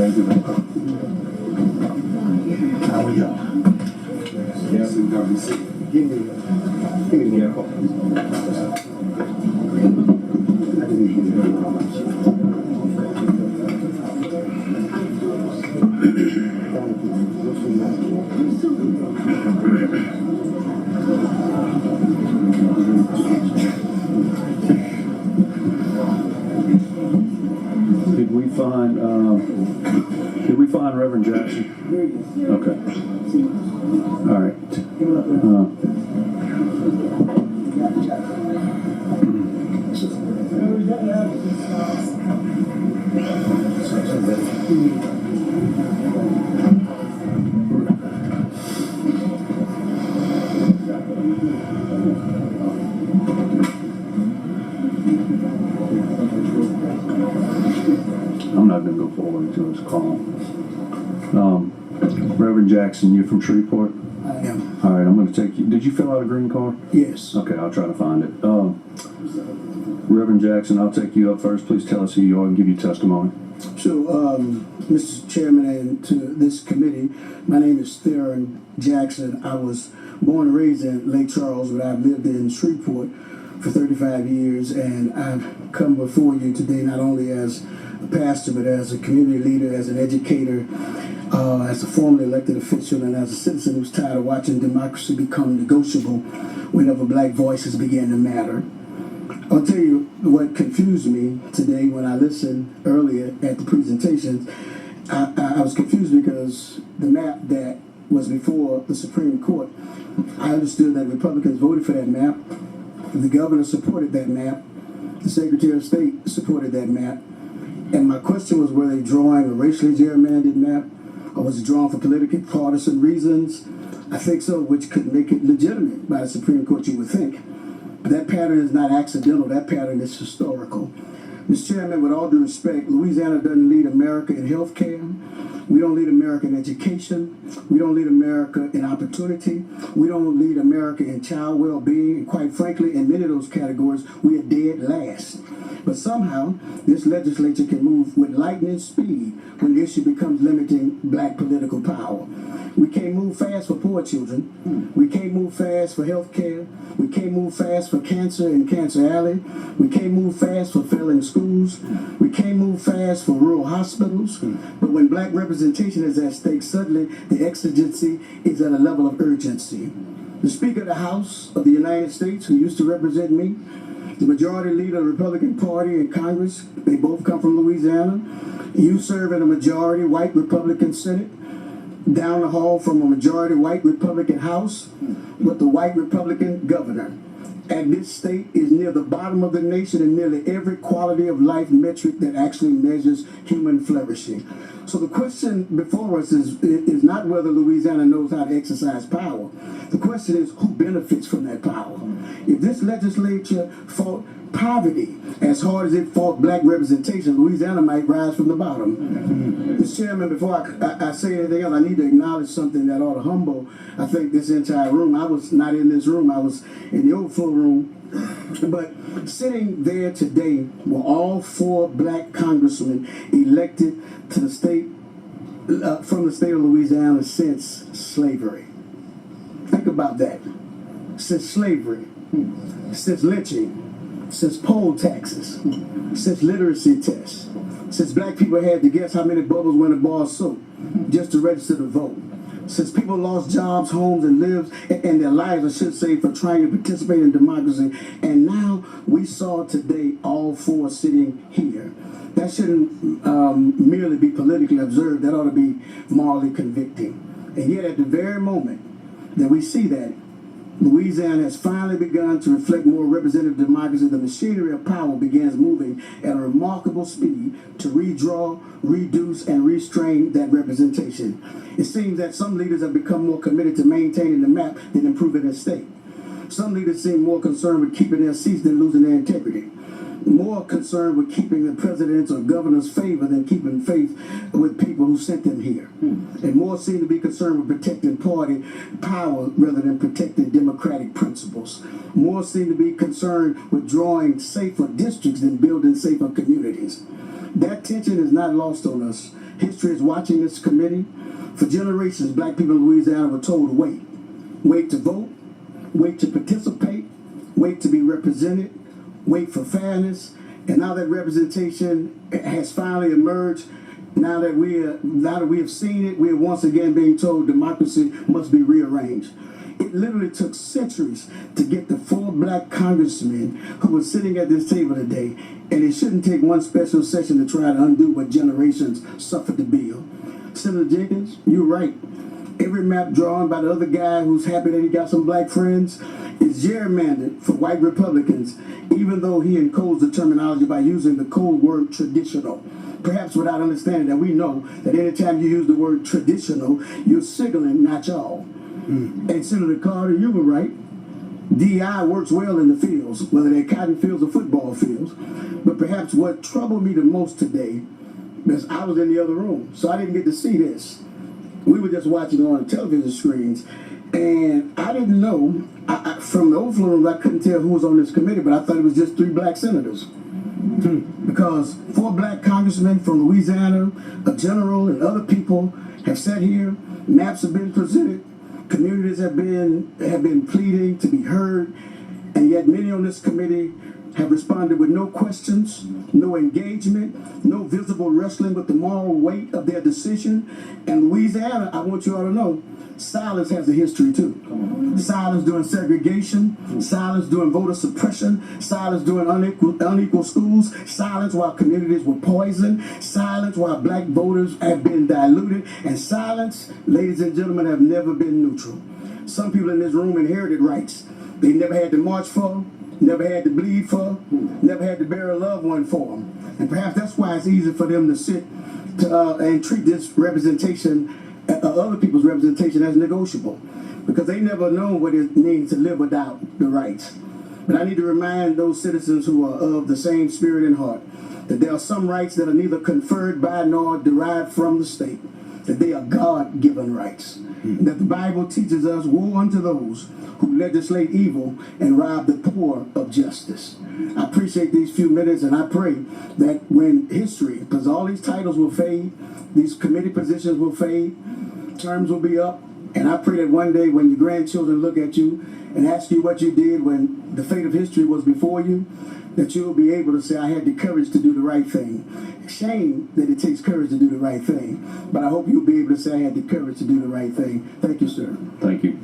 Thank you. How are y'all? Yes, and WC. Give me a call. I didn't hear you. Did we find Reverend Jackson? Okay. All right. I'm not going to go forward until it's called. Reverend Jackson, you're from Shreveport? I am. All right, I'm going to take you. Did you fill out a green card? Yes. Okay, I'll try to find it. Reverend Jackson, I'll take you up first. Please tell us who you are and give your testimony. So, Mr. Chairman, and to this committee, my name is Theron Jackson. I was born and raised in Lake Charles, but I've lived in Shreveport for 35 years, and I've come before you today not only as a pastor, but as a community leader, as an educator, as a formerly elected official, and as a citizen who's tired of watching democracy become negotiable whenever black voices begin to matter. I'll tell you what confused me today when I listened earlier at the presentations. I was confused because the map that was before the Supreme Court, I understood that Republicans voted for that map. The governor supported that map. The Secretary of State supported that map. And my question was, were they drawing a racially gerrymandered map, or was it drawn for political partisan reasons? I think so, which could make it legitimate by the Supreme Court, you would think. But that pattern is not accidental. That pattern is historical. Mr. Chairman, with all due respect, Louisiana doesn't lead America in health care. We don't lead America in education. We don't lead America in opportunity. We don't lead America in child well-being. And quite frankly, in many of those categories, we are dead last. But somehow, this legislature can move with lightning speed when the issue becomes limiting black political power. We can't move fast for poor children. We can't move fast for health care. We can't move fast for cancer in Cancer Alley. We can't move fast for failing schools. We can't move fast for rural hospitals. But when black representation is at stake, suddenly the exigency is at a level of urgency. The Speaker of the House of the United States, who used to represent me, the majority leader of the Republican Party in Congress, they both come from Louisiana. You serve in a majority white Republican Senate, down the hall from a majority white Republican House with the white Republican governor. And this state is near the bottom of the nation in nearly every quality of life metric that actually measures human flourishing. So the question before us is not whether Louisiana knows how to exercise power. The question is who benefits from that power. If this legislature fought poverty as hard as it fought black representation, Louisiana might rise from the bottom. Mr. Chairman, before I say anything else, I need to acknowledge something that ought to humble, I think, this entire room. I was not in this room. I was in the overflow room. But sitting there today were all 4 black congressmen elected to the state, from the state of Louisiana since slavery. Think about that. Since slavery, since lynching, since poll taxes, since literacy tests, since black people had to guess how many bubbles were in a bar of soap just to register to vote, since people lost jobs, homes, and lives, and their lives, I should say, for trying to participate in democracy. And now we saw today all 4 sitting here. That shouldn't merely be politically observed. That ought to be morally convicting. And yet at the very moment that we see that, Louisiana has finally begun to reflect more representative democracy. The machinery of power begins moving at a remarkable speed to redraw, reduce, and restrain that representation. It seems that some leaders have become more committed to maintaining the map than improving their state. Some leaders seem more concerned with keeping their seats than losing their integrity. More concerned with keeping the president's or governor's favor than keeping faith with people who sent them here. And more seem to be concerned with protecting party power rather than protecting democratic principles. More seem to be concerned with drawing safer districts than building safer communities. That tension is not lost on us History is watching this committee. For generations, black people in Louisiana were told to wait. Wait to vote, wait to participate, wait to be represented, wait for fairness. And now that representation has finally emerged, now that we have seen it, we are once again being told democracy must be rearranged. It literally took centuries to get the 4 black congressmen who were sitting at this table today, and it shouldn't take one special session to try to undo what generations suffered to build. Senator Jenkins, you're right. Every map drawn by the other guy who's happy that he got some black friends is gerrymandered for white Republicans, even though he encodes the terminology by using the code word traditional. Perhaps without understanding that we know that anytime you use the word traditional, you're signaling not y'all. And Senator Carter, you were right. DEI works well in the fields, whether they're cotton fields or football fields. But perhaps what troubled me the most today is I was in the other room, so I didn't get to see this. We were just watching on television screens, and I didn't know, from the overflow room, I couldn't tell who was on this committee, but I thought it was just 3 black senators. Because 4 black congressmen from Louisiana, a general, and other people have sat here, maps have been presented, communities have been pleading to be heard, and yet many on this committee have responded with no questions, no engagement, no visible wrestling with the moral weight of their decision. And Louisiana, I want you all to know, silence has a history too. Silence during segregation, silence during voter suppression, silence during unequal schools, silence while communities were poisoned, silence while black voters have been diluted, and silence, ladies and gentlemen, have never been neutral. Some people in this room inherited rights they never had to march for, never had to bleed for, never had to bury a loved one for them. And perhaps that's why it's easy for them to sit and treat this representation, other people's representation, as negotiable, because they never know what it means to live without the rights. But I need to remind those citizens who are of the same spirit and heart that there are some rights that are neither conferred by nor derived from the state, that they are God-given rights, and that the Bible teaches us, woe unto those who legislate evil and rob the poor of justice. I appreciate these few minutes, and I pray that when history, because all these titles will fade, these committee positions will fade, terms will be up, and I pray that one day when your grandchildren look at you and ask you what you did when the fate of history was before you, that you'll be able to say, I had the courage to do the right thing. Shame that it takes courage to do the right thing, but I hope you'll be able to say, I had the courage to do the right thing. Thank you, sir. Thank you.